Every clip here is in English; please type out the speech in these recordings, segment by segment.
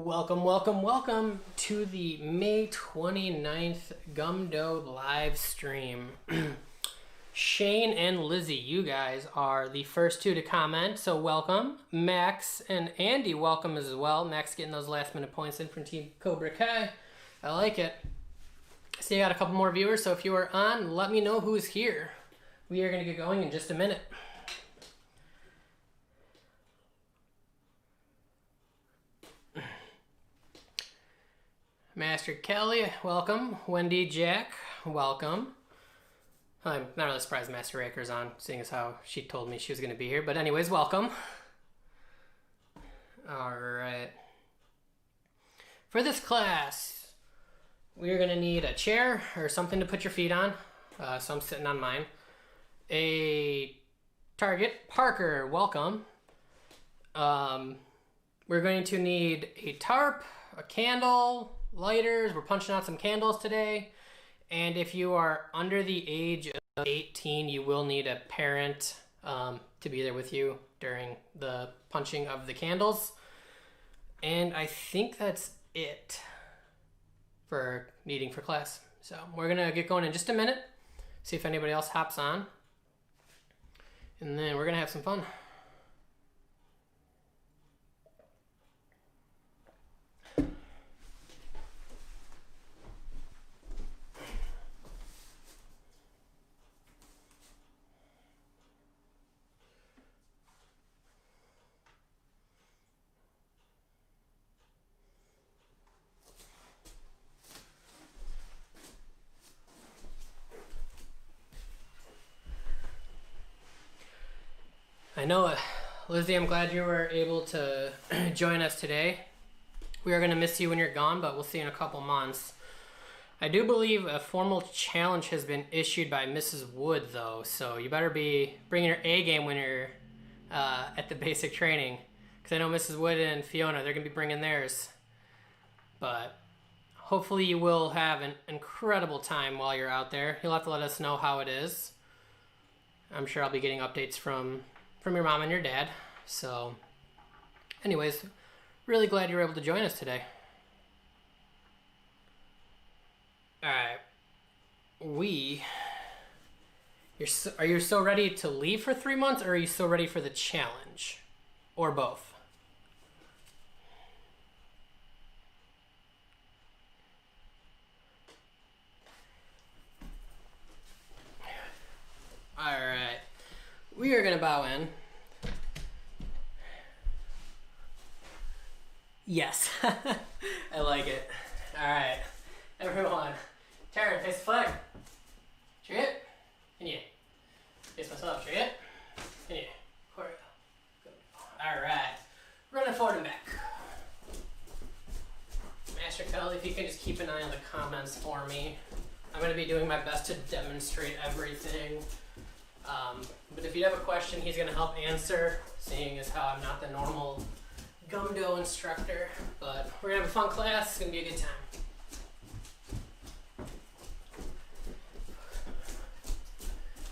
Welcome, welcome, welcome to the May 29th Gumdo live stream. Shane and Lizzie, you guys are the first two to comment, so welcome. Max and Andy, welcome as well. Max getting those last minute points in from Team Cobra Kai. I like it. So you got a couple more viewers, so if you are on, let me know who's here. We are going to get going in just a minute. Master Kelly, welcome. Wendy Jack, welcome. I'm not really surprised Master Raker's on, seeing as how she told me she was going to be here. But anyways, welcome. Alright. For this class, we are going to need a chair or something to put your feet on. So I'm sitting on mine. A target. Parker, welcome. We're going to need a tarp, a candle, lighters. We're punching out some candles today. And if you are under the age of 18, you will need a parent to be there with you during the punching of the candles. And I think that's it for needing for class. So we're going to get going in just a minute, see if anybody else hops on. And then we're going to have some fun. I know, Lizzie, I'm glad you were able to join us today. We are going to miss you when you're gone, but we'll see you in a couple months. I do believe a formal challenge has been issued by Mrs. Wood, though, so you better be bringing your A game when you're at the basic training. Because I know Mrs. Wood and Fiona, they're going to be bringing theirs. But hopefully you will have an incredible time while you're out there. You'll have to let us know how it is. I'm sure I'll be getting updates from your mom and your dad. So anyways, really glad you were able to join us today. Alright. Are you so ready to leave for 3 months, or are you so ready for the challenge? Or both? Alright. We are going to bow in. Yes. I like it. Alright. Everyone. Taryn, face the flag. Tree it. And yeah. Face myself. Tree it. And yeah. Alright. Running forward and back. Master Kelly, if you can just keep an eye on the comments for me. I'm going to be doing my best to demonstrate everything. But if you have a question, he's going to help answer, seeing as how I'm not the normal Gumdo instructor. But we're going to have a fun class. It's going to be a good time.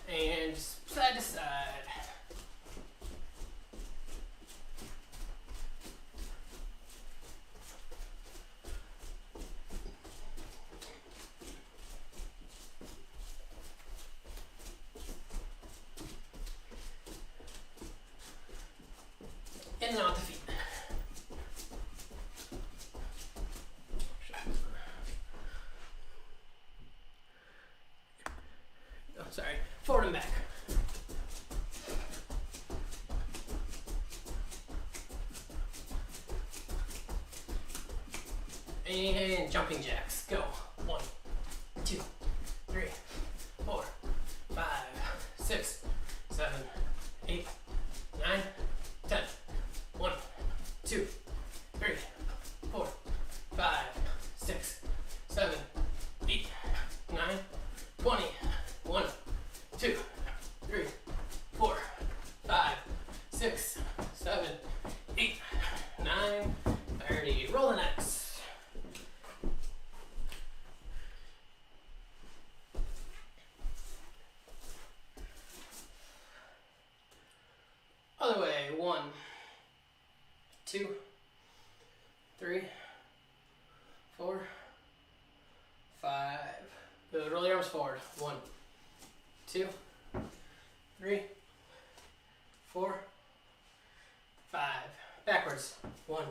And just side to side. In and out the feet. Oh, sorry. Forward and back. And jumping jacks. Go. 1, 2, 3, 4, 5, 6, 7, 8, 9, 10. 1, 2, 3, 4, 5, 6, 7, 8, 9, 20. 1, 2, 3, 4, 5, 6, 7, 8, 9, 30. Roll the next. Other way. 1, 2, 3, 4, 5. Good. Roll your arms forward. 1, 2, 3, 4, 5. Backwards. 1,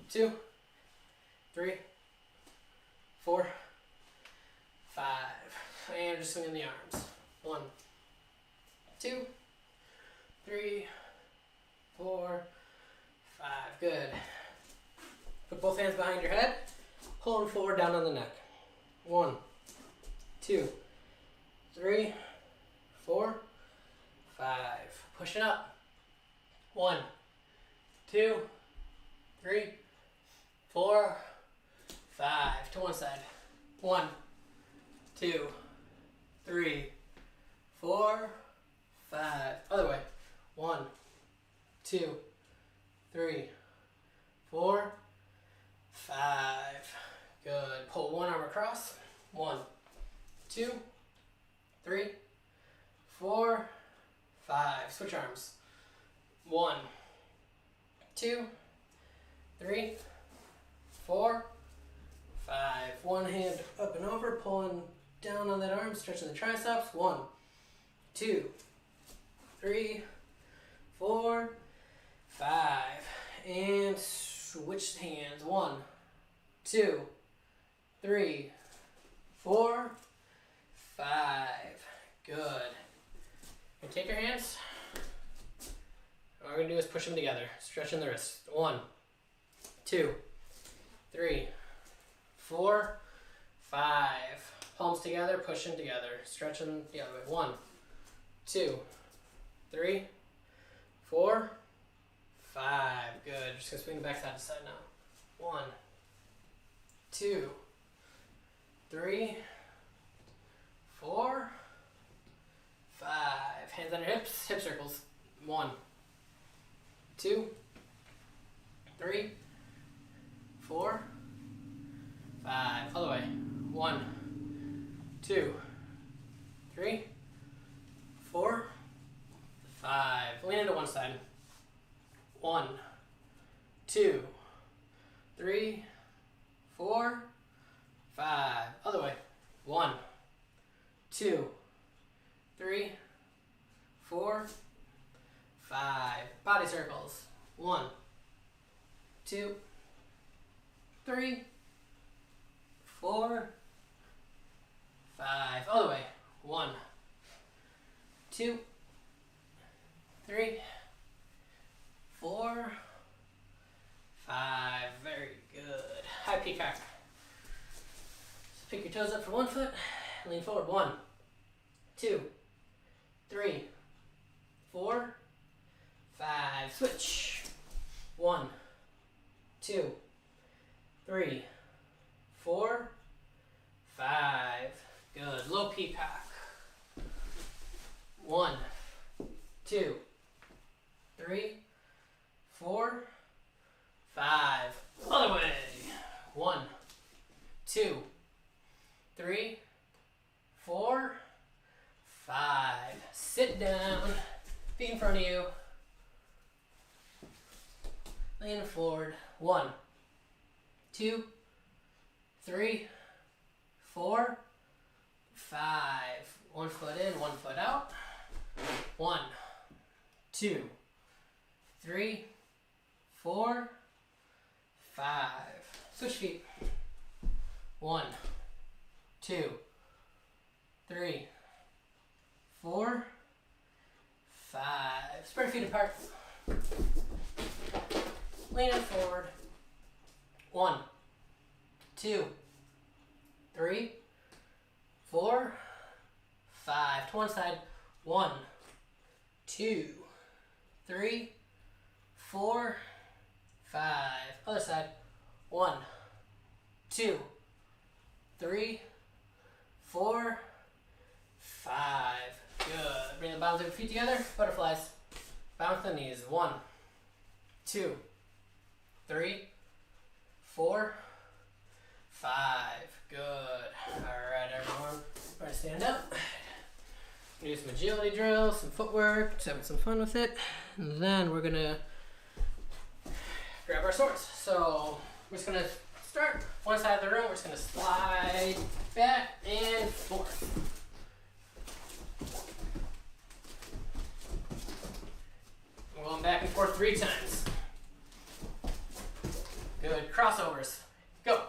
2, 3, 4, 5. And just swinging the arms. 1, 2, 3, 4, 5. Good. Put both hands behind your head. Pull them forward down on the neck. 1, 2, 3, 4, 5. Push it up. 1, 2, 3, 4, 5. To one side. 1, 2, 3, 4, 5. Other way. 1, 2, 3, 4, 5. Good. Pull one arm across. 1, 2, 3, 4, 5. Switch arms. 1, 2, 3, 4, 5. One hand up and over, pulling down on that arm, stretching the triceps. 1, 2, 3, 4, 5. And switch hands. 1, 2, 3, 4, 5. Good. And take your hands. All we're going to do is push them together, stretching the wrists. 1, 2, 3, 4, 5. Palms together, pushing together, stretching the other way. 1, 2, 3, 4, 5. Good. Just going to swing the back side to side now. 1, 2, 3, 4, 5. Hands on your hips, hip circles. 1, 2, 3, 4, 5. Other way. 1, 2, 3, 4, 5. Lean into one side. 1, 2, 3, 4, 5. Other way. 1, 2, 3, 4, 5. Body circles. 1, 2, 3, 4, 5. Other way. 1, 2, 3, 4, 5. Very good. High peacock. So pick your toes up for one foot. Lean forward. 1, 2, 3, 4, 5. Switch. 1, 2, 3, 4, 5. Good. Low peacock. 1, 2, 3, 4, 5. Other way. 1, 2, 3, 4, 5. Sit down. Feet in front of you. Lean forward. 1, 2, 3, 4, 5. One foot in, one foot out. 1, 2, 3, 4, 5. Switch feet. 1, 2, 3, 4, 5. Spread feet apart. Lean it forward. 1, 2, 3, 4, 5. To one side. 1, 2, 3, 4, 5. Other side. 1, 2, 3, 4, 5. Good. Bring the bottoms of your feet together. Butterflies. Bounce the knees. 1, 2, 3, 4, 5. Good. Alright, everyone. Try to stand up. Do some agility drills, some footwork, just having some fun with it. And then we're gonna grab our swords. So we're just gonna start. One side of the room, we're just gonna slide back and forth. We're going back and forth 3 times. Good, crossovers. Go.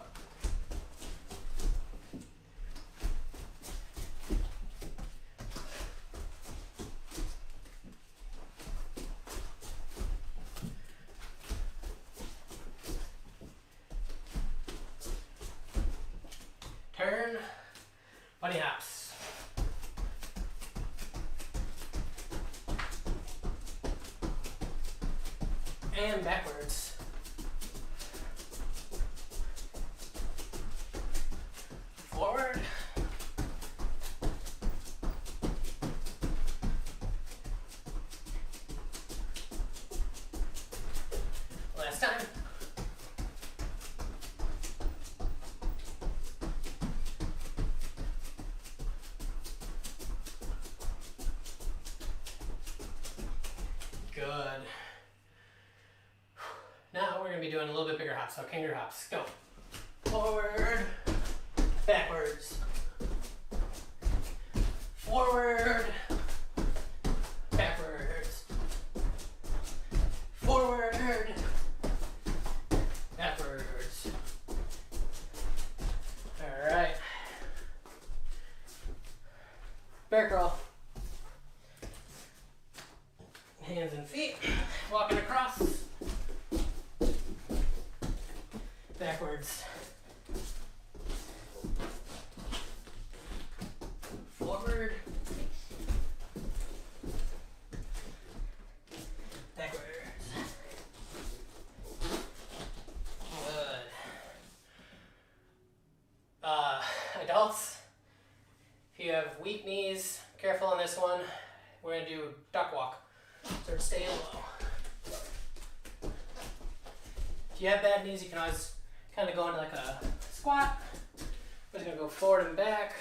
Turn, bunny hops. And backwards. Forward. Last time. Good. Now we're going to be doing a little bit bigger hops, so kangaroo hops. Go. Forward, backwards. Forward, backwards. Forward, backwards. All right. Bear crawl. Hands and feet, walking across, backwards, forward, backwards. Good. Adults, if you have weak knees, careful on this one. We're going to do duck walk. Start staying low. If you have bad knees, you can always kind of go into like a squat. We're just going to go forward and back.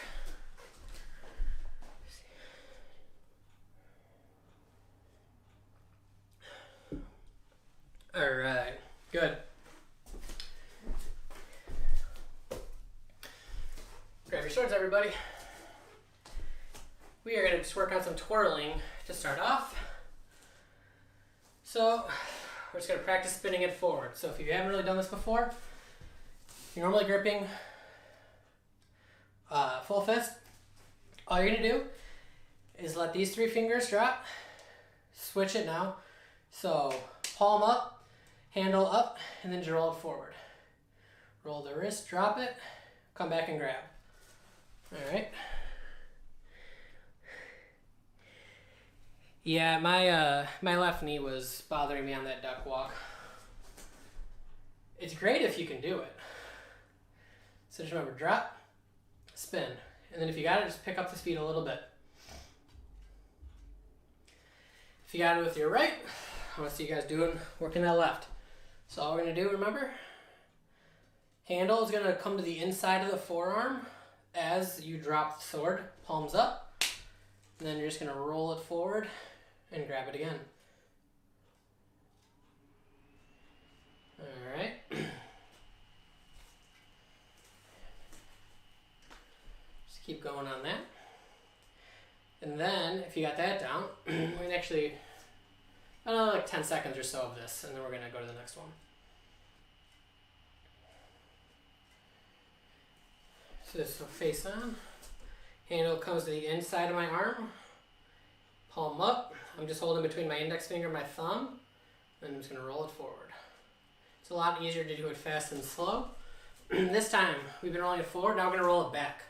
All right, good. Grab your swords, everybody. We are going to just work on some twirling to start off. So we're just going to practice spinning it forward. So if you haven't really done this before, you're normally gripping full fist. All you're going to do is let these 3 fingers drop. Switch it now. So palm up, handle up, and then just roll it forward. Roll the wrist, drop it, come back and grab. All right. Yeah, my left knee was bothering me on that duck walk. It's great if you can do it. So just remember, drop, spin, and then if you got it, just pick up the speed a little bit. If you got it with your right, I want to see you guys working that left. So all we're going to do, remember, handle is going to come to the inside of the forearm as you drop the sword, palms up, and then you're just going to roll it forward and grab it again. All right. Just keep going on that. And then, if you got that down, we can actually, like 10 seconds or so of this, and then we're going to go to the next one. So this will face on. Handle comes to the inside of my arm. Palm up. I'm just holding between my index finger and my thumb. And I'm just going to roll it forward. It's a lot easier to do it fast and slow. This time, we've been rolling it forward. Now we're going to roll it back.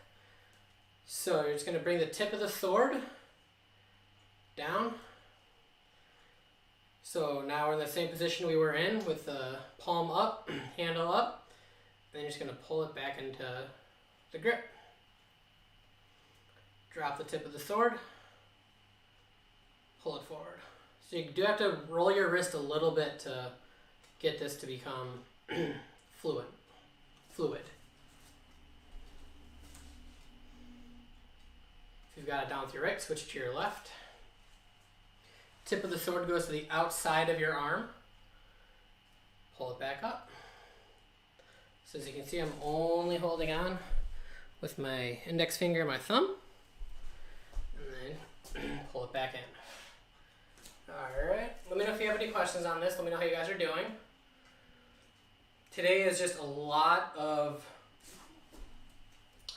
So you're just going to bring the tip of the sword down. So now we're in the same position we were in with the palm up, handle up. And then you're just going to pull it back into the grip. Drop the tip of the sword. Pull it forward. So you do have to roll your wrist a little bit to get this to become fluid. If you've got it down with your right, switch it to your left. Tip of the sword goes to the outside of your arm. Pull it back up. So as you can see, I'm only holding on with my index finger and my thumb, and then pull it back in. Alright, let me know if you have any questions on this. Let me know how you guys are doing. Today is just a lot of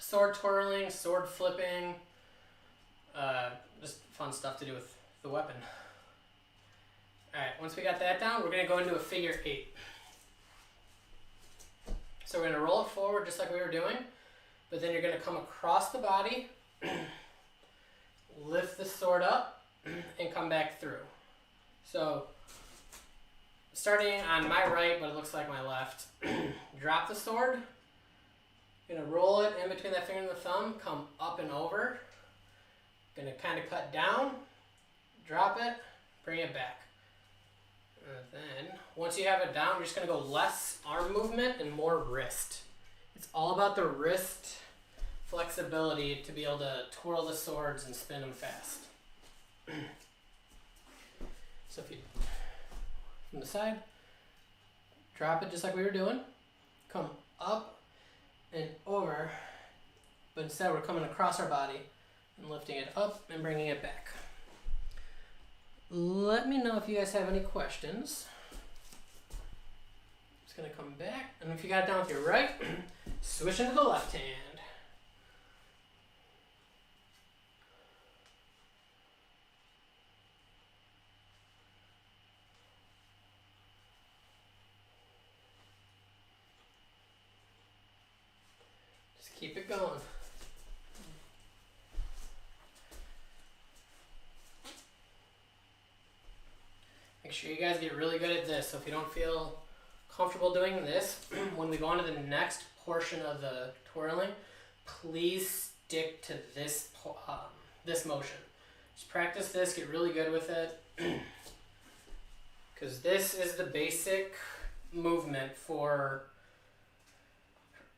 sword twirling, sword flipping, just fun stuff to do with the weapon. Alright, once we got that down, we're going to go into a figure 8. So we're going to roll it forward just like we were doing, but then you're going to come across the body, lift the sword up, and come back through. So, starting on my right, but it looks like my left, drop the sword, gonna roll it in between that finger and the thumb, come up and over, gonna kind of cut down, drop it, bring it back. And then, once you have it down, you're just gonna go less arm movement and more wrist. It's all about the wrist flexibility to be able to twirl the swords and spin them fast. So if you, from the side, drop it just like we were doing, come up and over, but instead we're coming across our body and lifting it up and bringing it back. Let me know if you guys have any questions. Just gonna come back, and if you got it down with your right, switch into the left hand. Keep it going. Make sure you guys get really good at this. So if you don't feel comfortable doing this, when we go on to the next portion of the twirling, please stick to this this motion. Just practice this, get really good with it. Because this is the basic movement for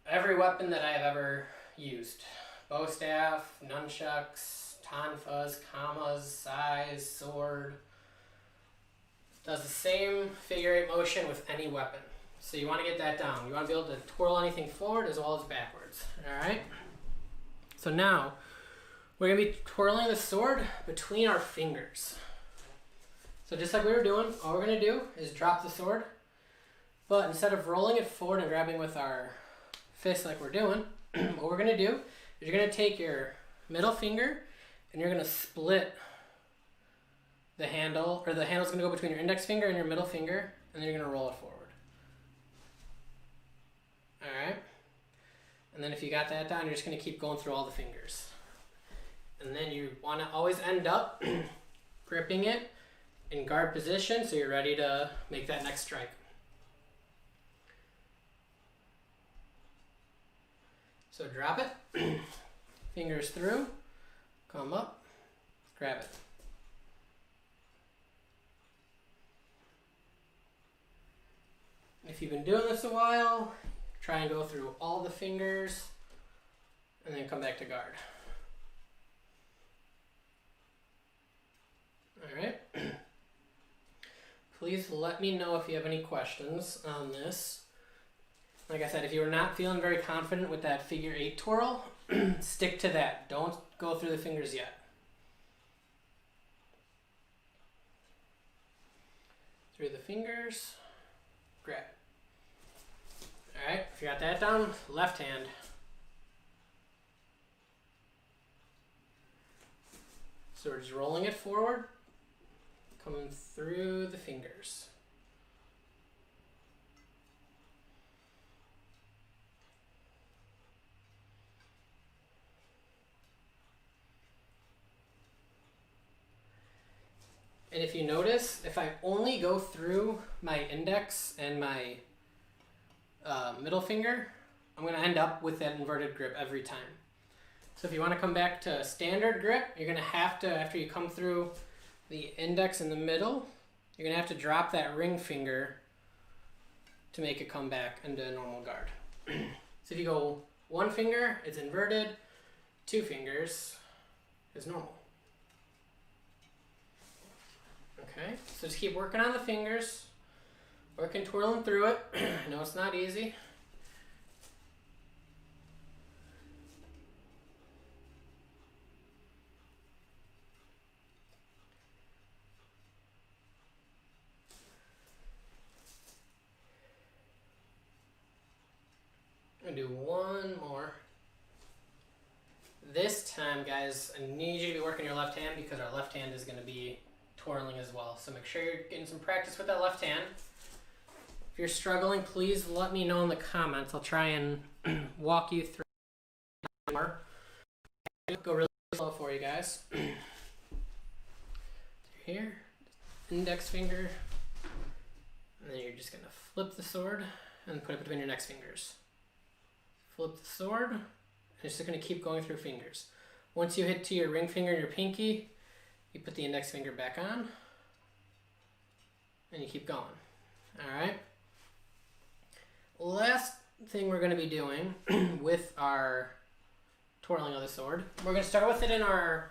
every weapon that I have ever used. Bow staff, nunchucks, tonfas, kamas, sais, sword. Does the same figure 8 motion with any weapon. So you want to get that down. You want to be able to twirl anything forward as well as backwards. Alright? So now, we're going to be twirling the sword between our fingers. So just like we were doing, all we're going to do is drop the sword. But instead of rolling it forward and grabbing with our fist like we're doing, what we're going to do is you're going to take your middle finger and you're going to split the handle, or the handle's going to go between your index finger and your middle finger, and then you're going to roll it forward. Alright? And then if you got that down, you're just going to keep going through all the fingers. And then you want to always end up gripping it in guard position so you're ready to make that next strike. So drop it, fingers through, come up, grab it. If you've been doing this a while, try and go through all the fingers and then come back to guard. Alright. Please let me know if you have any questions on this. Like I said, if you're not feeling very confident with that figure 8 twirl, stick to that. Don't go through the fingers yet. Through the fingers, grab. Alright, if you got that down, left hand. So we're just rolling it forward, coming through the fingers. And if you notice, if I only go through my index and my middle finger, I'm going to end up with that inverted grip every time. So if you want to come back to standard grip, you're going to have to, after you come through the index in the middle, you're going to have to drop that ring finger to make it come back into a normal guard. So if you go one finger, it's inverted, 2 fingers is normal. Okay, so just keep working on the fingers, working twirling through it. I know it's not easy. one more. This time, guys, I need you to be working your left hand because our left hand is going to be twirling as well. So make sure you're getting some practice with that left hand. If you're struggling, please let me know in the comments. I'll try and walk you through more. Go really slow for you guys. Here, index finger, and then you're just going to flip the sword and put it between your next fingers. Flip the sword, and it's just going to keep going through fingers. Once you hit to your ring finger and your pinky, you put the index finger back on, and you keep going. Alright? Last thing we're going to be doing with our twirling of the sword, we're going to start with it in our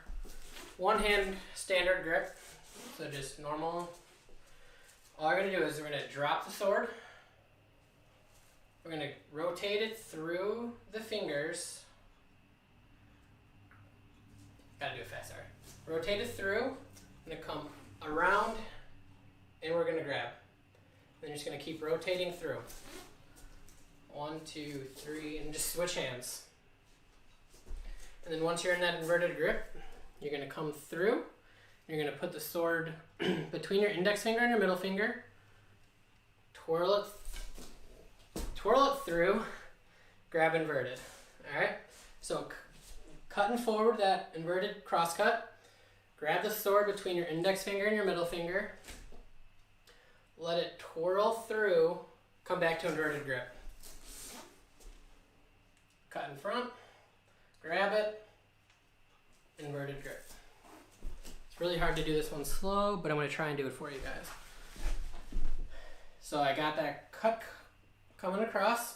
one-hand standard grip. So just normal. All we're going to do is we're going to drop the sword. We're going to rotate it through the fingers. Gotta do it fast, sorry. Rotate it through, and then come around, and we're going to grab. Then you're just going to keep rotating through. 1, 2, 3, and just switch hands. And then once you're in that inverted grip, you're going to come through. You're going to put the sword between your index finger and your middle finger. Twirl it through. Grab inverted. Alright? So cutting forward that inverted cross cut. Grab the sword between your index finger and your middle finger. Let it twirl through. Come back to inverted grip. Cut in front. Grab it. Inverted grip. Really hard to do this one slow, but I'm going to try and do it for you guys. So I got that cut coming across.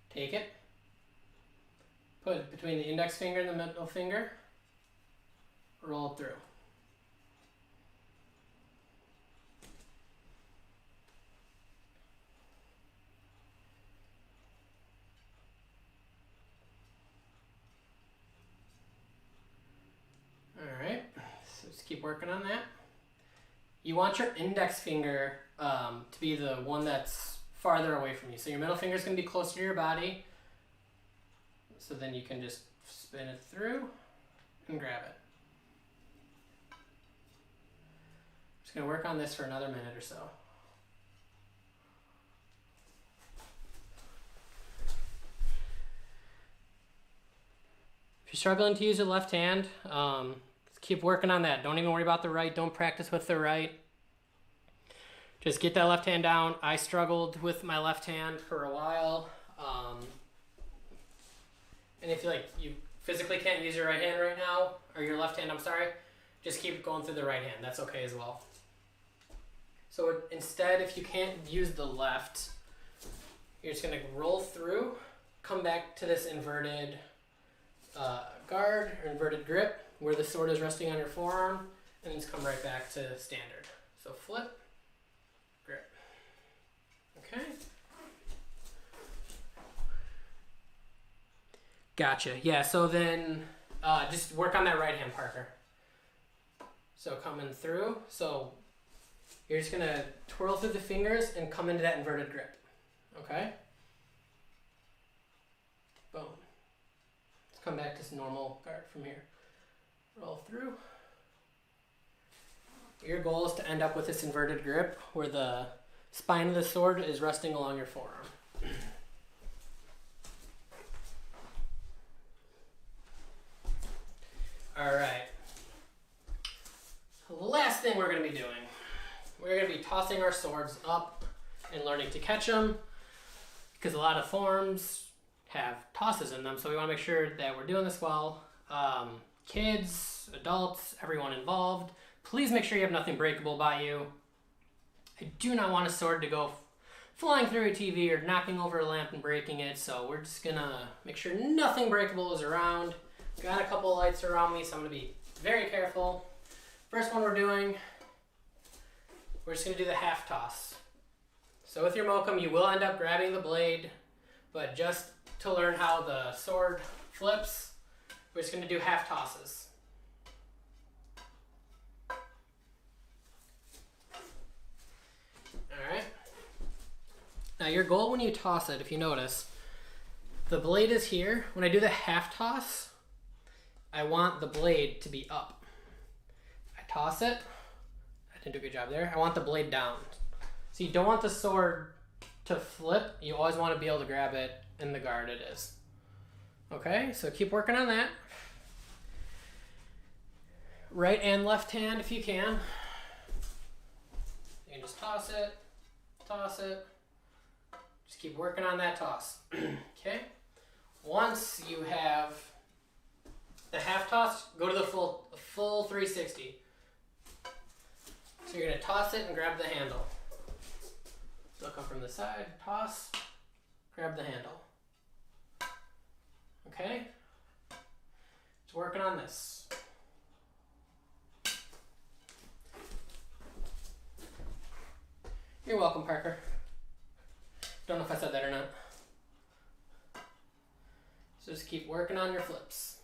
Take it. Put it between the index finger and the middle finger. Roll it through. Alright. Just keep working on that. You want your index finger to be the one that's farther away from you. So your middle finger is going to be closer to your body. So then you can just spin it through and grab it. Just going to work on this for another minute or so. If you're struggling to use your left hand, keep working on that. Don't even worry about the right. Don't practice with the right. Just get that left hand down. I struggled with my left hand for a while. And if you physically can't use your right hand right now, or your left hand, I'm sorry, just keep going through the right hand. That's okay as well. So instead, if you can't use the left, you're just going to roll through, come back to this inverted guard or inverted grip, where the sword is resting on your forearm, and just come right back to standard. So flip, grip. Okay. Gotcha. Yeah, so then just work on that right hand, Parker. So coming through. So you're just going to twirl through the fingers and come into that inverted grip. Okay? Boom. Let's come back to normal guard from here. Roll through. Your goal is to end up with this inverted grip where the spine of the sword is resting along your forearm. Alright. The last thing we're going to be doing, we're going to be tossing our swords up and learning to catch them, because a lot of forms have tosses in them, so we want to make sure that we're doing this well. Kids, adults, everyone involved, please make sure you have nothing breakable by you. I do not want a sword to go flying through a TV or knocking over a lamp and breaking it, so we're just going to make sure nothing breakable is around. Got a couple of lights around me, so I'm going to be very careful. First one we're doing, we're just going to do the half toss. So with your mokum, you will end up grabbing the blade, but just to learn how the sword flips, we're just going to do half tosses. Alright. Now your goal when you toss it, if you notice, The blade is here. When I do the half toss, I want the blade to be up. I toss it. I didn't do a good job there. I want the blade down. So you don't want the sword to flip. You always want to be able to grab it in the guard it is. Okay, so keep working on that. Right and left hand if you can. You can just toss it, toss it. Just keep working on that toss. Okay? Once you have the half toss, go to the full 360. So you're going to toss it and grab the handle. So come from the side, toss, grab the handle. Okay? Just working on this. You're welcome, Parker. Don't know if I said that or not. So just keep working on your flips.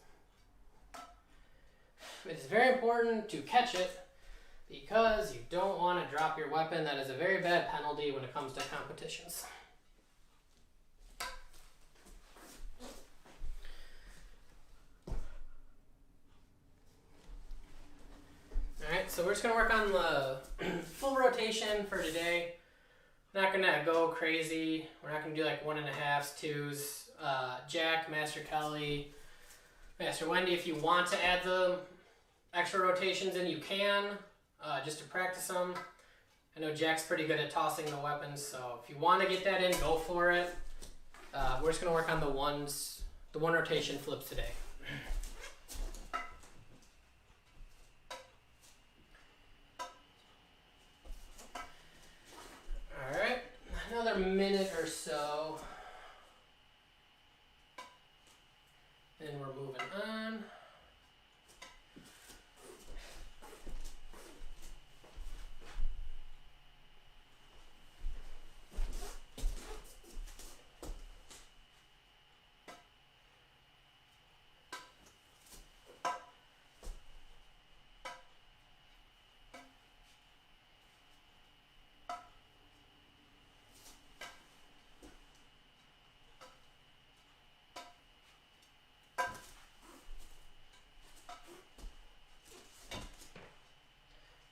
It's very important to catch it because you don't want to drop your weapon. That is a very bad penalty when it comes to competitions. Alright, so we're just going to work on the full rotation for today. We're not going to go crazy. We're not going to do like 1.5s, 2s. Jack, Master Kelly, Master Wendy, if you want to add the extra rotations in, you can, just to practice them. I know Jack's pretty good at tossing the weapons, so if you want to get that in, go for it. We're just going to work on the one rotation flips today. Alright, another minute or so. Then we're moving on.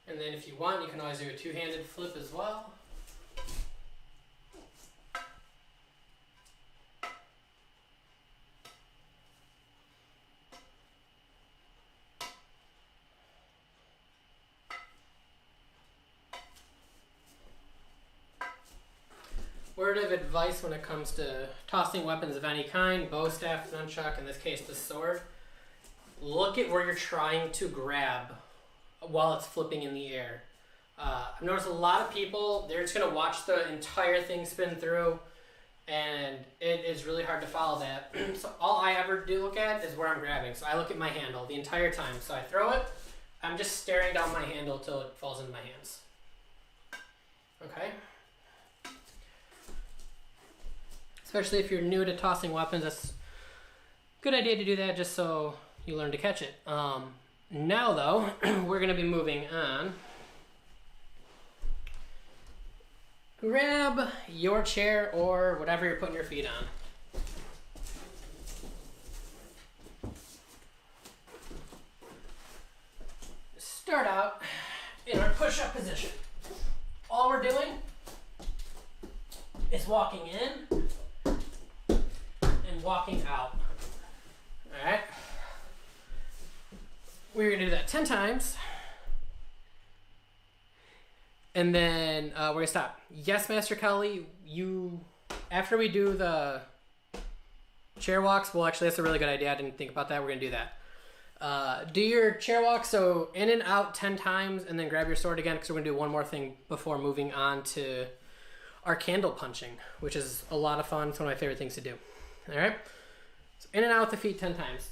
And then if you want, you can always do a two-handed flip as well. Word of advice when it comes to tossing weapons of any kind, bow, staff, nunchuck, in this case the sword, look at where you're trying to grab while it's flipping in the air. I've noticed a lot of people, they're just going to watch the entire thing spin through, and it is really hard to follow that. So all I ever do look at is where I'm grabbing. So I look at my handle the entire time. So I throw it, I'm just staring down my handle till it falls into my hands. Okay? Especially if you're new to tossing weapons, that's a good idea to do that just so you learn to catch it. Now though, we're going to be moving on. Grab your chair or whatever you're putting your feet on. Start out in our push-up position. All we're doing is walking in and walking out. Alright? We're going to do that 10 times. And then we're going to stop. Yes, Master Kelly, after we do the chair walks, well, actually, that's a really good idea. I didn't think about that. We're going to do that. Do your chair walk, so in and out 10 times, and then grab your sword again, because we're going to do one more thing before moving on to our candle punching, which is a lot of fun. It's one of my favorite things to do. All right? So in and out with the feet 10 times.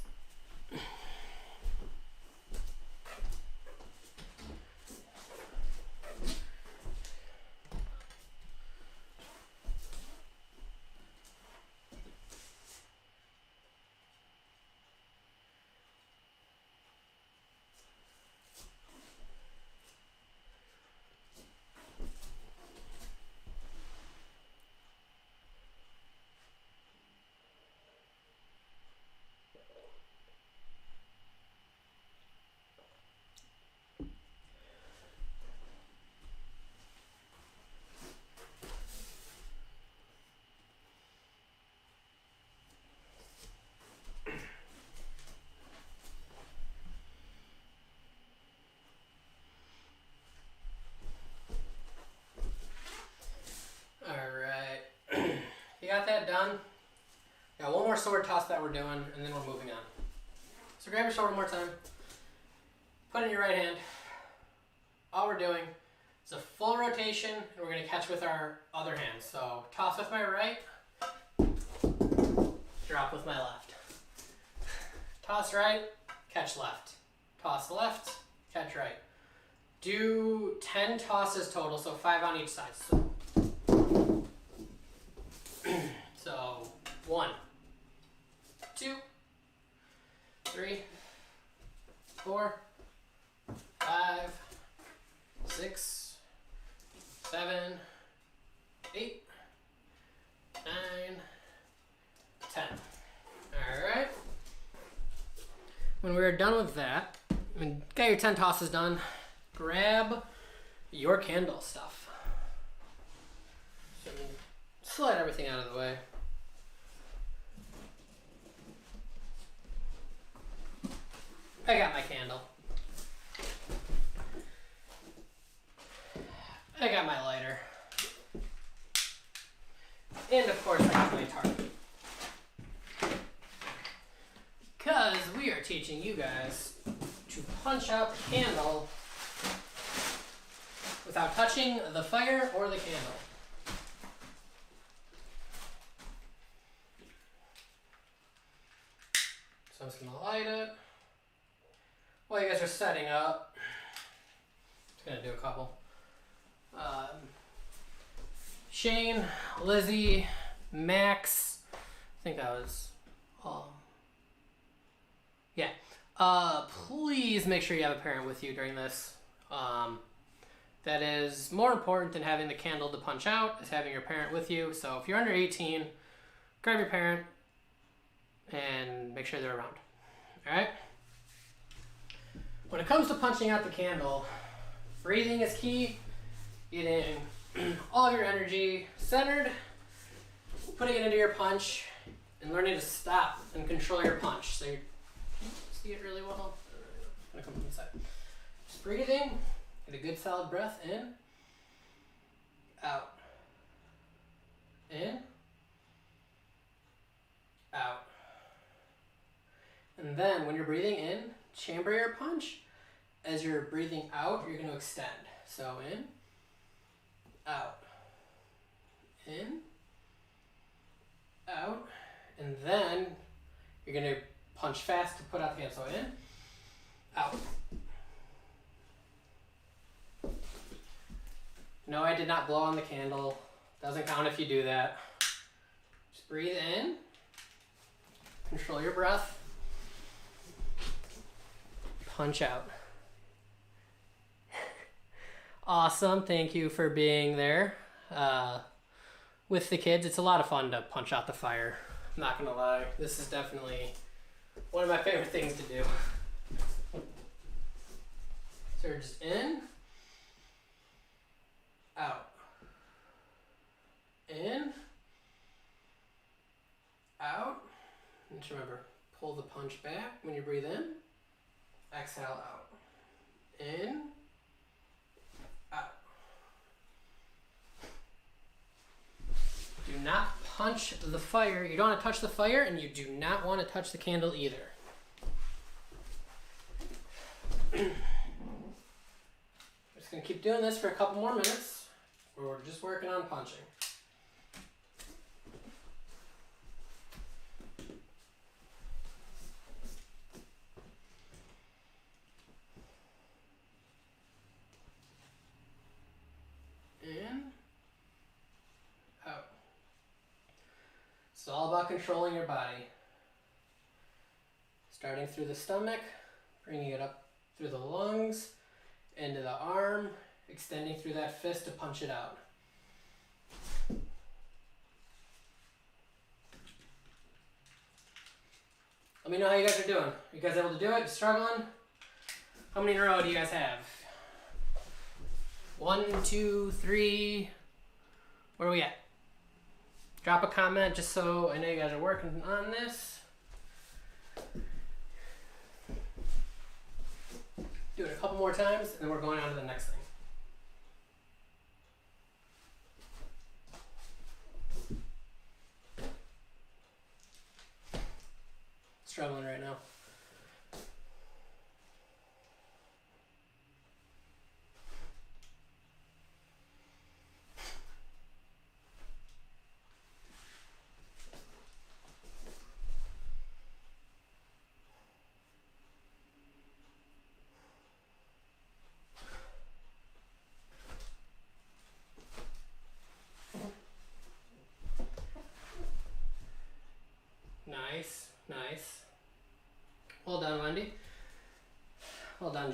more sword toss that we're doing, and then we're moving on. So grab your sword one more time. Put it in your right hand. All we're doing is a full rotation, and we're going to catch with our other hand. So toss with my right, drop with my left. Toss right, catch left. Toss left, catch right. Do 10 tosses total, so 5 on each side. So 1, 2, 3, 4, 5, 6, 7, 8, 9, 10. Alright. When we're done with that, got your 10 tosses done, grab your candle stuff. So slide everything out of the way. I got my candle. I got my lighter. And of course I got my tarp. Because we are teaching you guys to punch out the candle without touching the fire or the candle. So I'm just going to light it. While you guys are setting up, I'm just going to do a couple. Shane, Lizzie, Max, I think that was all. Yeah. Please make sure you have a parent with you during this. That is more important than having the candle to punch out, is having your parent with you. So if you're under 18, grab your parent and make sure they're around. Alright? When it comes to punching out the candle, breathing is key. Getting all of your energy centered, putting it into your punch, and learning to stop and control your punch. So you see it really well. I'm gonna come from the side. Just breathing. Get a good solid breath in, out, in, out. And then when you're breathing in, chamber your punch. As you're breathing out, you're going to extend. So in, out, in, out, and then you're going to punch fast to put out the hand. So in, out. No, I did not blow on the candle. Doesn't count if you do that. Just breathe in. Control your breath. Punch out. Awesome. Thank you for being there with the kids. It's a lot of fun to punch out the fire. I'm not going to lie. This is definitely one of my favorite things to do. So we're just in. Out. In. Out. And just remember, pull the punch back when you breathe in. Exhale out. In. Out. Do not punch the fire. You don't want to touch the fire, and you do not want to touch the candle either. Just going to keep doing this for a couple more minutes. We're just working on punching. In, out. It's all about controlling your body. Starting through the stomach, bringing it up through the lungs, into the arm, extending through that fist to punch it out. Let me know how you guys are doing. Are you guys able to do it? Struggling? How many in a row do you guys have? 1, 2, 3. Where are we at? Drop a comment just so I know you guys are working on this. Do it a couple more times and then we're going on to the next thing.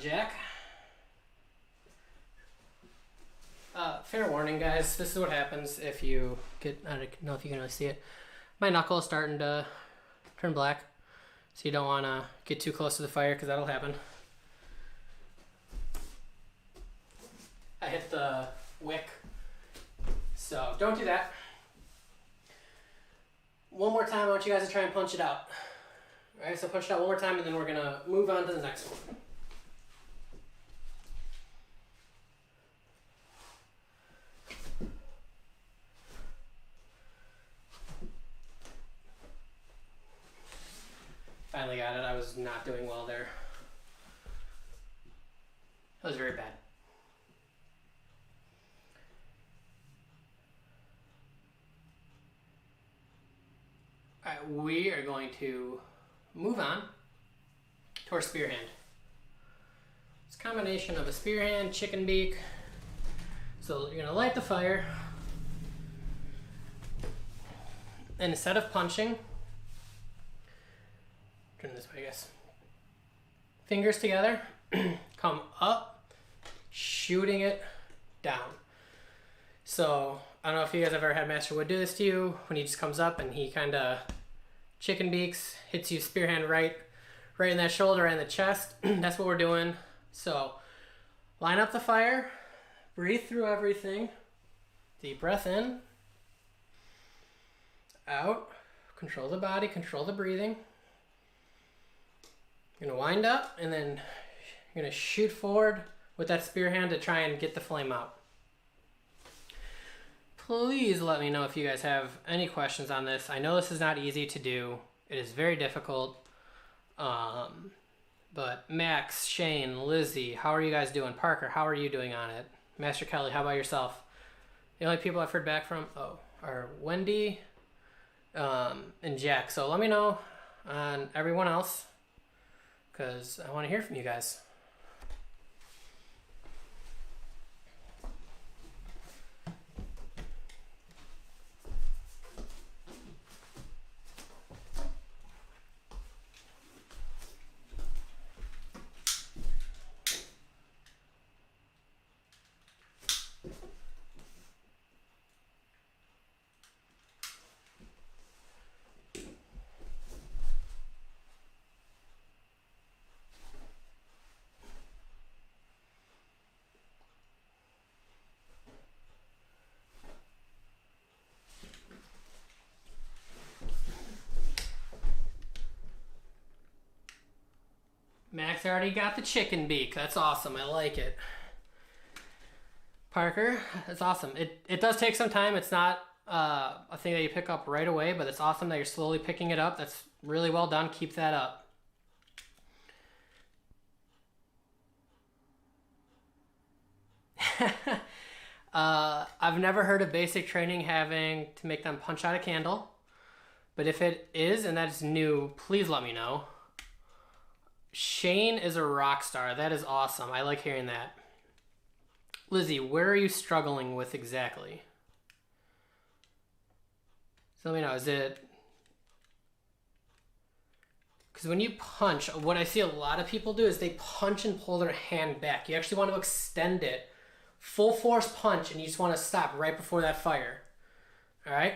Jack. Fair warning, guys. This is what happens if you get, I don't know if you can really see it. My knuckle is starting to turn black. So you don't want to get too close to the fire because that'll happen. I hit the wick. So don't do that. One more time, I want you guys to try and punch it out. Alright, so punch it out one more time and then we're going to move on to the next one. Finally got it. I was not doing well there. That was very bad. Alright, we are going to move on to our spear hand. It's a combination of a spear hand, chicken beak. So you're going to light the fire. And instead of punching, turn this way, I guess. Fingers together, come up, shooting it down. So I don't know if you guys have ever had Master Wood do this to you, when he just comes up and he kind of chicken beaks, hits you spear hand right in that shoulder and the chest. That's what we're doing. So line up the fire, breathe through everything. Deep breath in, out, control the body, control the breathing. You're going to wind up and then you're going to shoot forward with that spear hand to try and get the flame out. Please let me know if you guys have any questions on this. I know this is not easy to do. It is very difficult. But Max, Shane, Lizzie, how are you guys doing? Parker, how are you doing on it? Master Kelly, how about yourself? The only people I've heard back from are Wendy and Jack. So let me know on everyone else, because I want to hear from you guys. Max already got the chicken beak. That's awesome. I like it. Parker, that's awesome. It does take some time. It's not a thing that you pick up right away, but it's awesome that you're slowly picking it up. That's really well done. Keep that up. I've never heard of basic training having to make them punch out a candle, but if it is and that's new, please let me know. Shane is a rock star. That is awesome. I like hearing that. Lizzie, where are you struggling with exactly? So let me know. Is it... Because when you punch, what I see a lot of people do is they punch and pull their hand back. You actually want to extend it. Full force punch, and you just want to stop right before that fire. All right?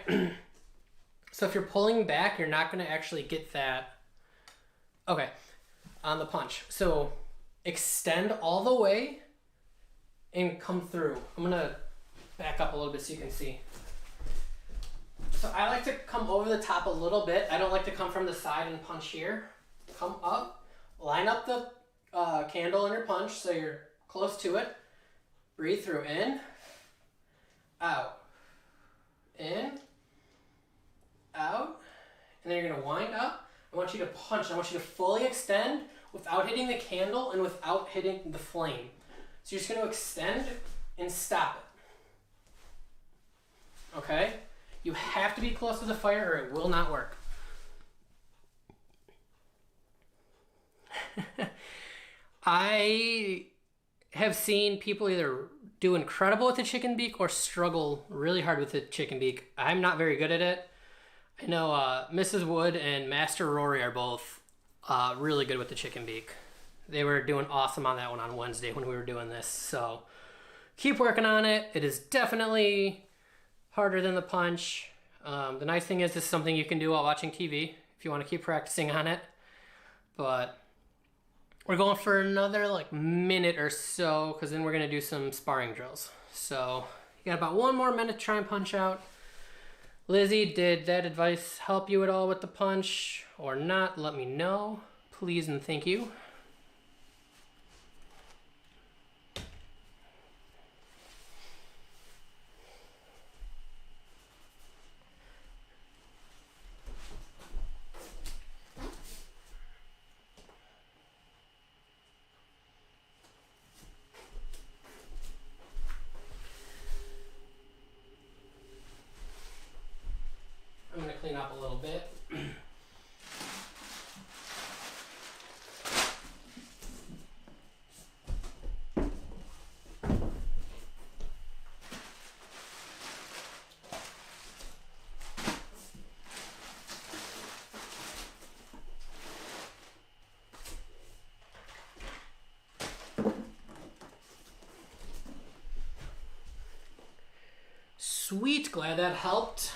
So if you're pulling back, you're not going to actually get that. Okay. On the punch. So extend all the way and come through. I'm going to back up a little bit so you can see. So I like to come over the top a little bit. I don't like to come from the side and punch here. Come up, line up the candle in your punch so you're close to it. Breathe through, in, out, in, out, and then you're going to wind up. I want you to punch. I want you to fully extend without hitting the candle and without hitting the flame. So you're just going to extend and stop it. Okay? You have to be close to the fire or it will not work. I have seen people either do incredible with the chicken beak or struggle really hard with the chicken beak. I'm not very good at it. I know Mrs. Wood and Master Rory are both really good with the chicken beak. They were doing awesome on that one on Wednesday when we were doing this. So keep working on it. It is definitely harder than the punch. The nice thing is this is something you can do while watching TV if you want to keep practicing on it. But we're going for another like minute or so because then we're going to do some sparring drills. So you got about 1 more minute to try and punch out. Lizzie, did that advice help you at all with the punch or not? Let me know. Please and thank you. I'm going to clean up a little bit. Sweet, glad that helped.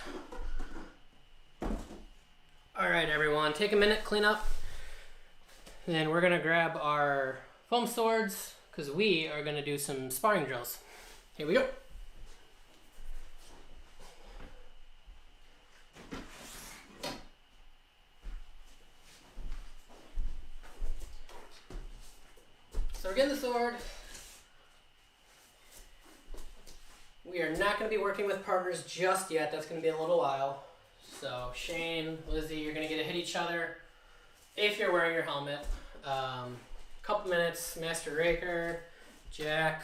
All right, everyone, take a minute, clean up. Then we're gonna grab our foam swords because we are gonna do some sparring drills. Here we go. So we're getting the sword. We are not going to be working with partners just yet. That's going to be a little while. So Shane, Lizzie, you're going to get to hit each other if you're wearing your helmet. Couple minutes. Master Raker, Jack,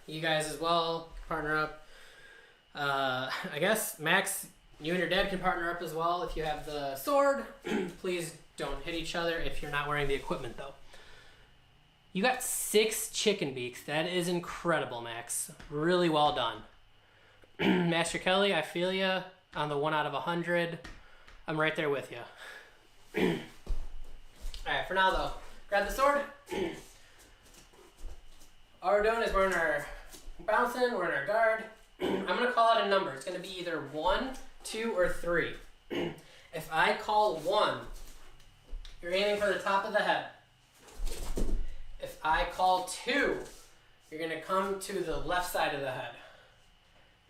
you guys as well, partner up. I guess Max, you and your dad can partner up as well if you have the sword. Please don't hit each other if you're not wearing the equipment though. You got 6 chicken beaks. That is incredible, Max. Really well done. Master Kelly, I feel ya on the 1 out of 100. I'm right there with you. Alright, for now though, grab the sword. All we're doing is we're in our bouncing, we're in our guard. I'm going to call out a number. It's going to be either 1, 2, or 3. If I call 1, you're aiming for the top of the head. If I call 2, you're going to come to the left side of the head.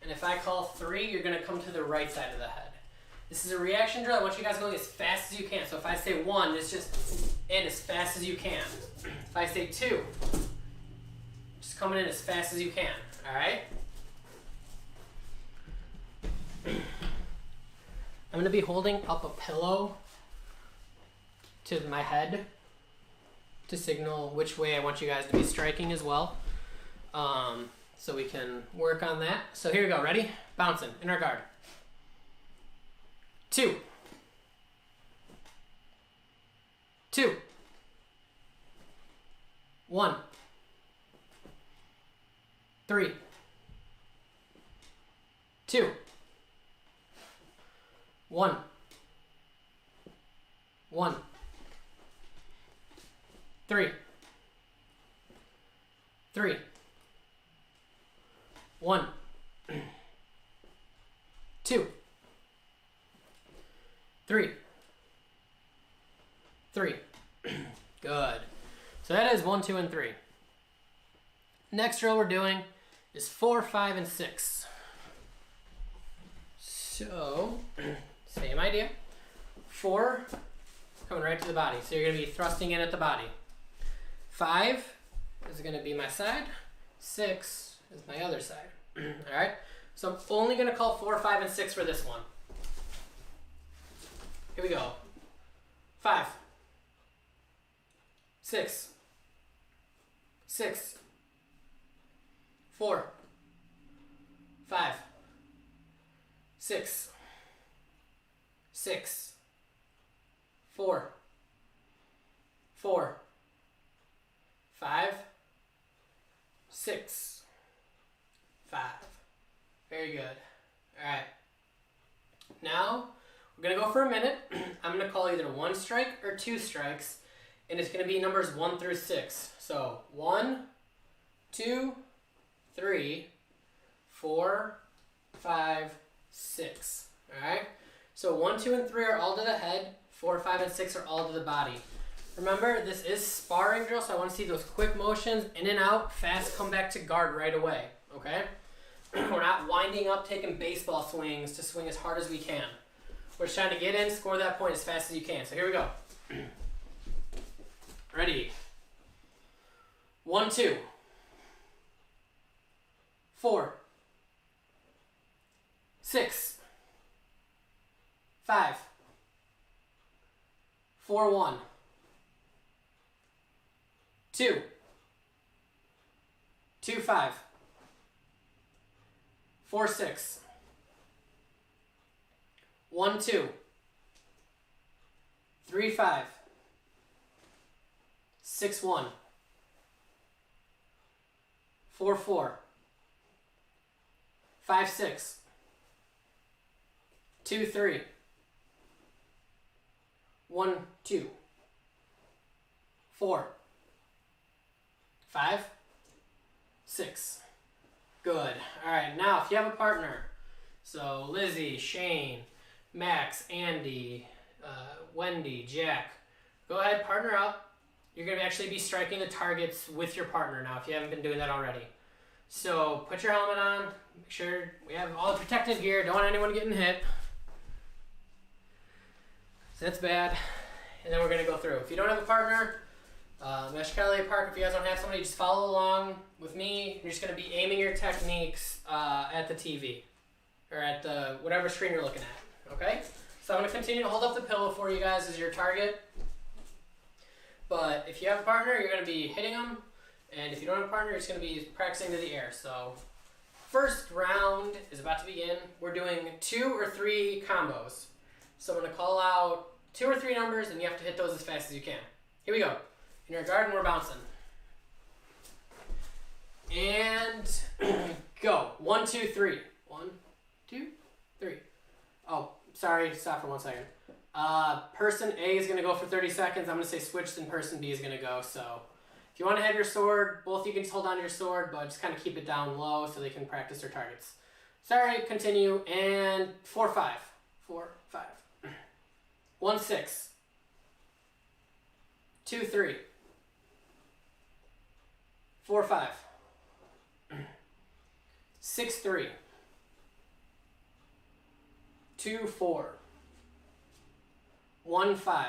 And if I call 3, you're going to come to the right side of the head. This is a reaction drill. I want you guys going as fast as you can. So if I say 1, it's just in as fast as you can. If I say 2, just coming in as fast as you can. All right? I'm going to be holding up a pillow to my head to signal which way I want you guys to be striking as well. So we can work on that. So here we go, ready? Bouncing, in our guard. 2. 2. 1. 3. 2. 1. 1. 3. 3. 1. 2. 3. 3. Good. So that is 1, 2, and 3. Next drill we're doing is 4, 5, and 6. So, same idea. 4, coming right to the body. So you're going to be thrusting in at the body. 5 is going to be my side. 6 is my other side. Alright? So I'm only going to call 4, 5, and 6 for this one. Here we go. 5. 6. 6. 4. 5. 6. 6. 4. 4. 5. 6. 5. Very good. Alright. Now, we're going to go for a minute. I'm going to call either 1 strike or 2 strikes. and it's going to be numbers 1 through 6. So 1, 2, 3, 4, 5, 6. All right. So 1, 2, and 3 are all to the head. 4, 5, and 6 are all to the body. Remember, this is sparring drill, so I want to see those quick motions, in and out, fast, come back to guard right away. Okay. We're not winding up, taking baseball swings to swing as hard as we can. We're just trying to get in, score that point as fast as you can. So here we go. Ready. 1, 2. 4. 6. 5. 4, 1. 2. 2, 5. 4, 6. 1, 2. 3, 5. 6, 1. 4, 4. 5, 6. 2, 3. 1, 2. 4. 5. 6. Good. All right, now if you have a partner, so Lizzie, Shane, Max, Andy, Wendy, Jack, go ahead, partner up. You're going to actually be striking the targets with your partner now if you haven't been doing that already. So put your helmet on, make sure we have all the protective gear, don't want anyone getting hit. So that's bad. And then we're going to go through. If you don't have a partner, Mesh Kelly Park, if you guys don't have somebody, just follow along with me. You're just going to be aiming your techniques at the TV or at the whatever screen you're looking at. Okay? So I'm going to continue to hold up the pillow for you guys as your target. But if you have a partner, you're going to be hitting them. And if you don't have a partner, it's going to be practicing to the air. So first round is about to begin. We're doing 2 or 3 combos. So I'm going to call out 2 or 3 numbers, and you have to hit those as fast as you can. Here we go. In your guard, and we're bouncing. And go. 1, 2, 3. 1, 2, 3. Oh, sorry. Stop for 1 second. Person A is going to go for 30 seconds. I'm going to say switch, then person B is going to go. So if you want to have your sword, both you can just hold on to your sword, but just kind of keep it down low so they can practice their targets. Sorry, continue. And 4, 5. 4, 5. 1, 6. 2, 3. 4, 5. 6, 3. 2, 4. 1, 5.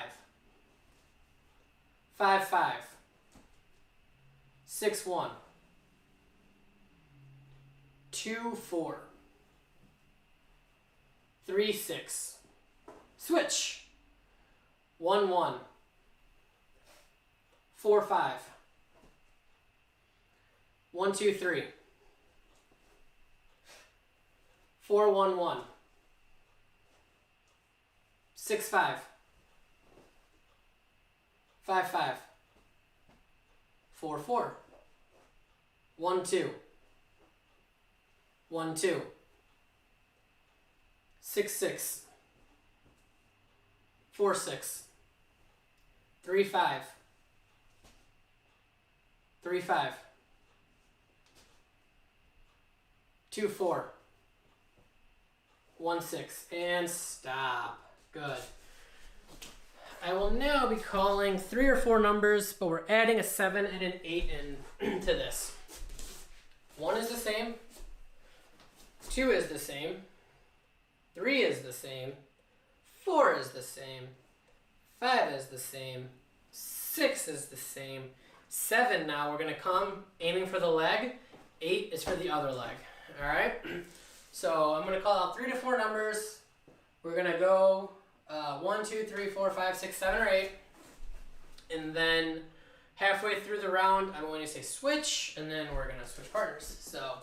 5, 5. 6, 1. 2, 4. 3, 6. Switch. 1, 1. 4, 5. 1, 2, 3. 4, 1, 1. 6, 5. 5, 5. 4, 4. 1, 2. 1, 2. 6, 6. 4, 6. 3, 5. 3, 5. 2, 4. 1, 6. And stop. Good. I will now be calling 3 or 4 numbers, but we're adding a 7 and an 8 in to this. 1 is the same. 2 is the same. 3 is the same. 4 is the same. 5 is the same. 6 is the same. 7 now we're going to come aiming for the leg. 8 is for the other leg. Alright? So I'm going to call out 3 to 4 numbers. We're going to go 1, 2, 3, 4, 5, 6, 7, or 8. And then halfway through the round, I'm going to say switch, and then we're going to switch partners. So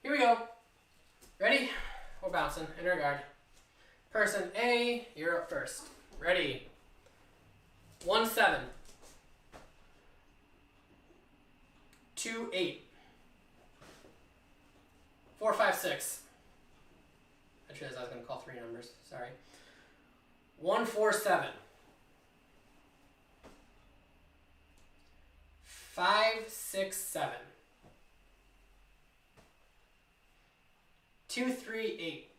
here we go. Ready? We're bouncing in regard. Person A, you're up first. Ready? 1, 7. 2, 8. 4, 5, 6. I realized I was going to call 3 numbers. Sorry. 1, 4, 7. 5, 6, 7. 2, 3, 8.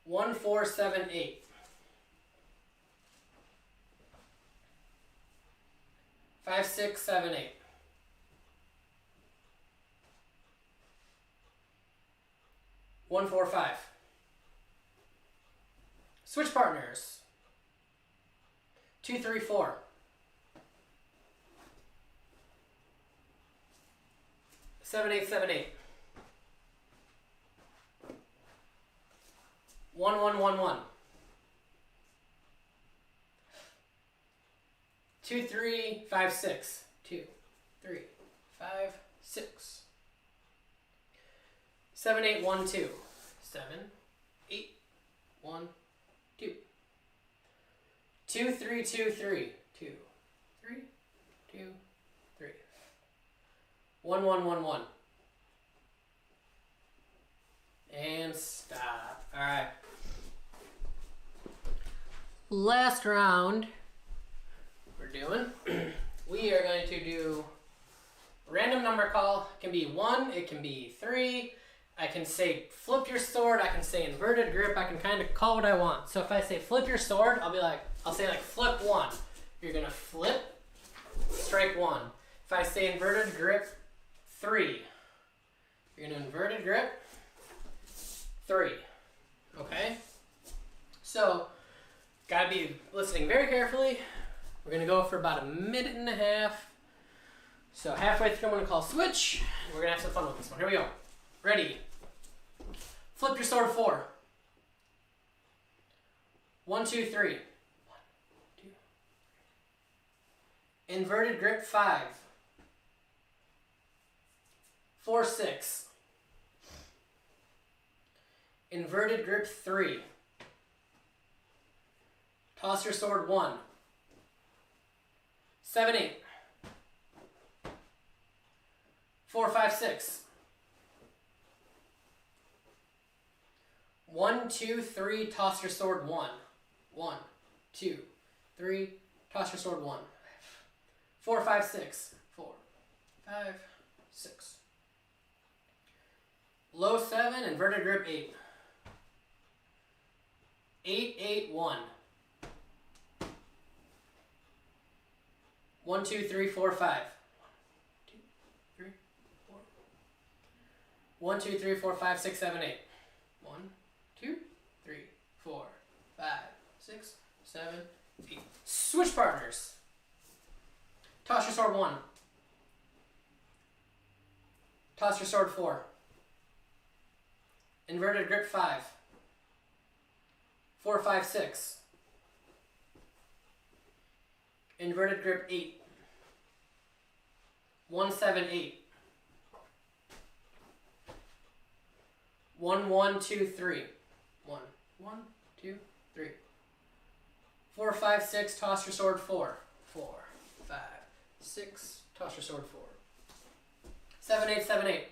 1, 4, 7, 8. 5, 6, 7, 8. 1, 4, 5. Switch partners. 2, 3, 4. 7, 8, 7, 8. 1, 1, 1, 1. 2, 3, 5, 6. 2, 3, 5, 6. 7, 8, 1, 2. 7, 8, 1, 2. 2, 3, 2, 3. 2, 3, 2, 3. 1, 1, 1, 1. And stop. All right. Last round we're doing, we are going to do random number call. It can be 1, it can be 3. I can say flip your sword, I can say inverted grip, I can kind of call what I want. So if I say flip your sword, I'll say like flip 1. You're gonna flip, strike 1. If I say inverted grip 3, you're gonna inverted grip 3. Okay? So, gotta be listening very carefully. We're gonna go for about a minute and a half. So halfway through, I'm gonna call switch. We're gonna have some fun with this one. Here we go. Ready? Flip your sword 4. 1, 2, 3. 1, 2. Inverted grip 5. 4, 6. Inverted grip 3. Toss your sword 1. 7, 8. 4, 5, 6. 1, 2, 3, toss your sword 1. 1, 2, 3, toss your sword 1. 4, 5, 6. 4, 5, 6. Low 7, inverted grip 8. 8, 8, 1. 1, 2, 3, 4, 5. 1, 2, 3, 4. 1, 2, 3, 4, 5, 6, 7, 8. 1, 2, 3, 4, 5, 6, 7, 8. Switch partners. Toss your sword 1. Toss your sword 4. Inverted grip 5. 4, 5, 6. Inverted grip 8. 1, 7, 8. 1, 1, 2, 3. 1, 1, 2, 3. 4, 5, 6, toss your sword 4. 4, 5, 6, toss your sword 4. 7, 8, 7, 8.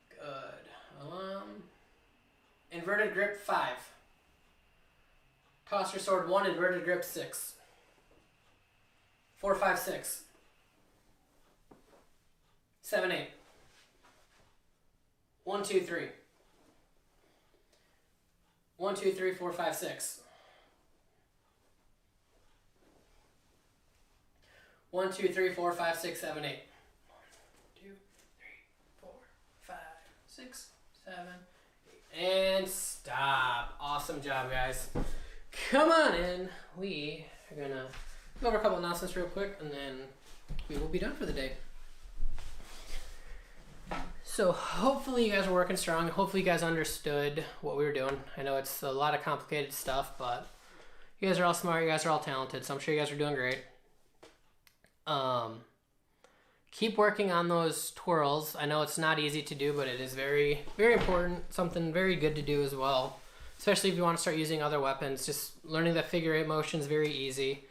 Good. Inverted grip 5. Toss your sword 1, inverted grip 6. 4, 5, 6. 7, 8. 1, 2, 3. 1, 2, 3, 4, 5, 6. 1, 2, 3, 4, 5, 6, 7, 8. 1, 2, 3, 4, 5, 6, 7, 8. And stop. Awesome job, guys. Come on in. We are going to go over a couple announcements real quick, and then we will be done for the day. So hopefully you guys are working strong. Hopefully you guys understood what we were doing. I know it's a lot of complicated stuff, but you guys are all smart. You guys are all talented, so I'm sure you guys are doing great. Keep working on those twirls. I know it's not easy to do, but it is very, very important. Something very good to do as well, especially if you want to start using other weapons. Just learning the figure 8 motion is very easy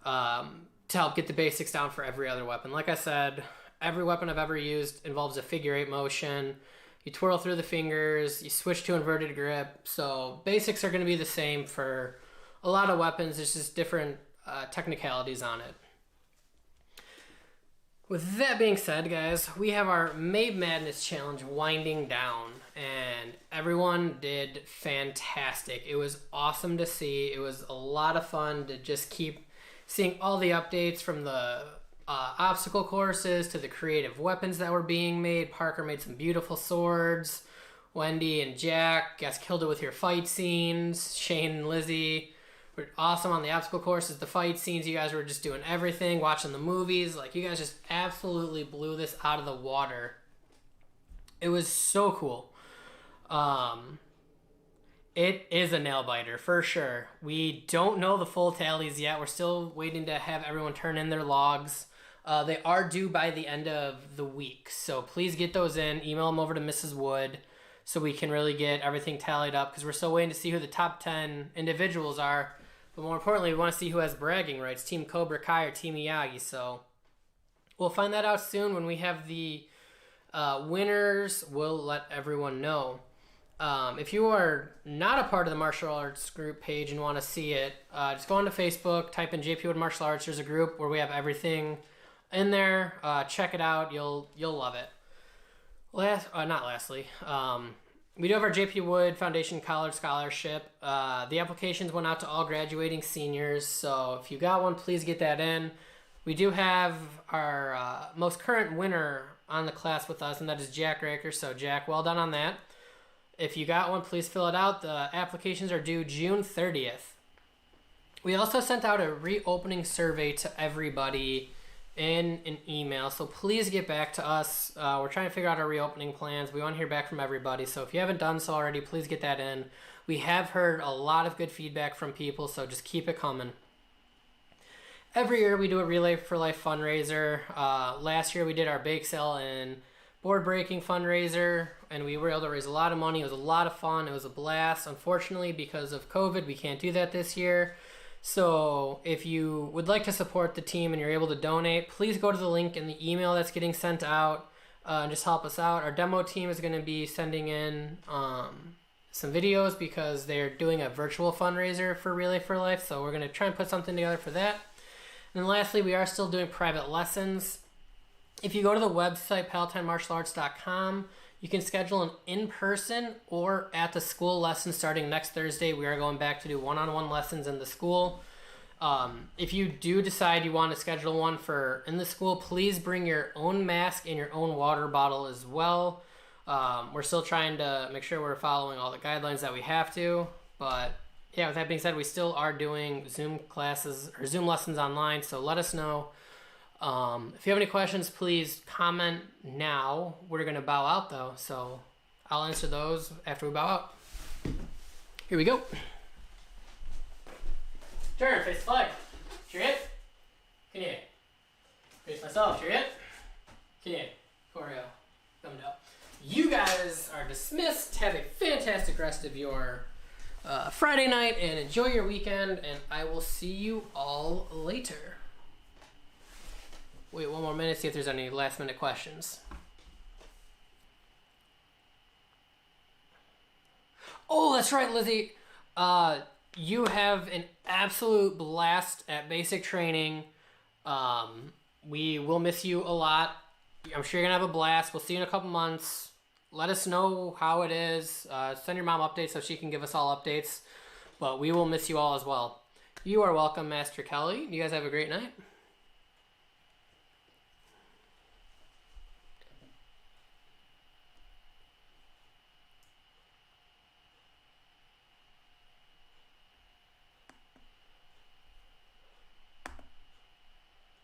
to help get the basics down for every other weapon. Like I said, every weapon I've ever used involves a figure 8 motion. You twirl through the fingers, you switch to inverted grip. So basics are going to be the same for a lot of weapons. There's just different technicalities on it. With that being said, guys, we have our May Madness Challenge winding down, and everyone did fantastic. It was awesome to see. It was a lot of fun to just keep seeing all the updates from the obstacle courses to the creative weapons that were being made. Parker made some beautiful swords. Wendy and Jack, guys, killed it with your fight scenes. Shane and Lizzie were awesome on the obstacle courses. The fight scenes, you guys were just doing everything, watching the movies. Like, you guys just absolutely blew this out of the water. It was so cool. It is a nail biter for sure. We don't know the full tallies yet. We're still waiting to have everyone turn in their logs. They are due by the end of the week, so please get those in. Email them over to Mrs. Wood so we can really get everything tallied up, because we're still waiting to see who the top 10 individuals are. But more importantly, we want to see who has bragging rights, Team Cobra Kai or Team Miyagi. So we'll find that out soon. When we have the winners, we'll let everyone know. If you are not a part of the martial arts group page and want to see it, just go onto Facebook, type in JP Wood Martial Arts. There's a group where we have everything in there. Check it out. You'll love it. Lastly, we do have our JP Wood Foundation College Scholarship. The applications went out to all graduating seniors, so if you got one, please get that in. We do have our most current winner on the class with us, and that is Jack Raker. So Jack, well done on that. If you got one, please fill it out. The applications are due June 30th. We also sent out a reopening survey to everybody in an email, so please get back to us. We're trying to figure out our reopening plans. We want to hear back from everybody, so if you haven't done so already, please get that in. We have heard a lot of good feedback from people, so just keep it coming. Every year we do a Relay for Life fundraiser. Last year we did our bake sale and board breaking fundraiser, and we were able to raise a lot of money. It was a lot of fun. It was a blast. Unfortunately, because of COVID, we can't do that this year. So if you would like to support the team and you're able to donate, please go to the link in the email that's getting sent out and just help us out. Our demo team is going to be sending in some videos because they're doing a virtual fundraiser for Relay for Life. So we're going to try and put something together for that. And then lastly, we are still doing private lessons. If you go to the website, PalatineMartialArts.com, you can schedule an in-person or at the school lesson starting next Thursday. We are going back to do one-on-one lessons in the school. If you do decide you want to schedule one for in the school, please bring your own mask and your own water bottle as well. We're still trying to make sure we're following all the guidelines that we have to. But yeah, with that being said, we still are doing Zoom classes or Zoom lessons online, so let us know. If you have any questions, please comment now. We're going to bow out though, so I'll answer those after we bow out. Here we go. Turn, face the flag. Cheer it. Kanye. Face myself. Cheer it. Kanye. Choreo. Gumdo. You guys are dismissed. Have a fantastic rest of your Friday night and enjoy your weekend, and I will see you all later. Wait one more minute, see if there's any last minute questions. Oh, that's right, Lizzie. You have an absolute blast at basic training. We will miss you a lot. I'm sure you're going to have a blast. We'll see you in a couple months. Let us know how it is. Send your mom updates so she can give us all updates. But we will miss you all as well. You are welcome, Master Kelly. You guys have a great night.